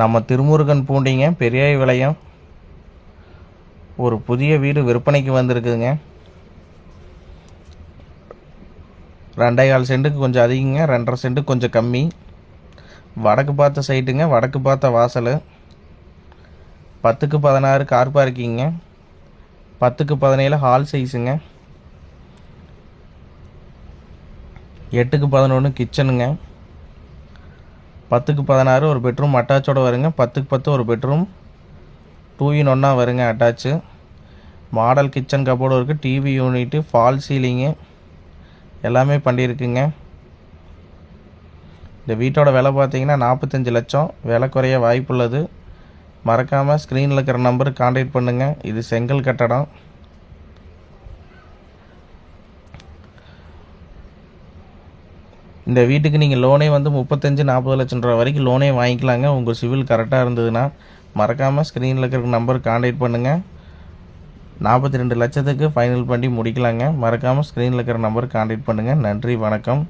நம்ம திருமுருகன் பூண்டிங்க பெரியாய் விளையம் ஒரு புதிய வீடு விற்பனைக்கு வந்திருக்குதுங்க. 2.25 சென்ட்டுக்கு கொஞ்சம் அதிகங்க, 2.5 சென்ட்டுக்கு கொஞ்சம் கம்மி. வடக்கு பார்த்த சைட்டுங்க, வடக்கு பார்த்த வாசல். 10க்கு 16 கார் பார்க்கிங்க, 10க்கு 17 ஹால் சைஸுங்க, 8க்கு 11 கிச்சனுங்க, 10க்கு 16 ஒரு பெட்ரூம் அட்டாச்சோட வருங்க. 10க்கு 10 ஒரு பெட்ரூம் 2-in-1 வருங்க அட்டாச்சு. மாடல் கிச்சன் கபோர்டு இருக்குது, டிவி யூனிட்டு, ஃபால் சீலிங்கு எல்லாமே பண்ணியிருக்குங்க. இந்த வீட்டோட விலை பார்த்தீங்கன்னா 45 லட்சம். விலை குறைய வாய்ப்புள்ளது. மறக்காமல் ஸ்க்ரீனில் இருக்கிற நம்பருக்கு கான்டாக்ட் பண்ணுங்கள். இது செங்கல் கட்டடம். இந்த வீட்டுக்கு நீங்கள் லோனே 35-40 லட்சம் ரூபா வரைக்கும் லோனே வாங்கிக்கலாங்க. உங்கள் சிவில் கரெக்டாக இருந்ததுன்னா மறக்காமல் ஸ்க்ரீனில் இருக்கிற நம்பருக்கு கான்டாக்ட் பண்ணுங்கள். 42 லட்சத்துக்கு ஃபைனல் பண்ணி முடிக்கலாங்க. மறக்காமல் ஸ்க்ரீனில் இருக்கிற நம்பருக்கு கான்டாக்ட் பண்ணுங்கள். நன்றி, வணக்கம்.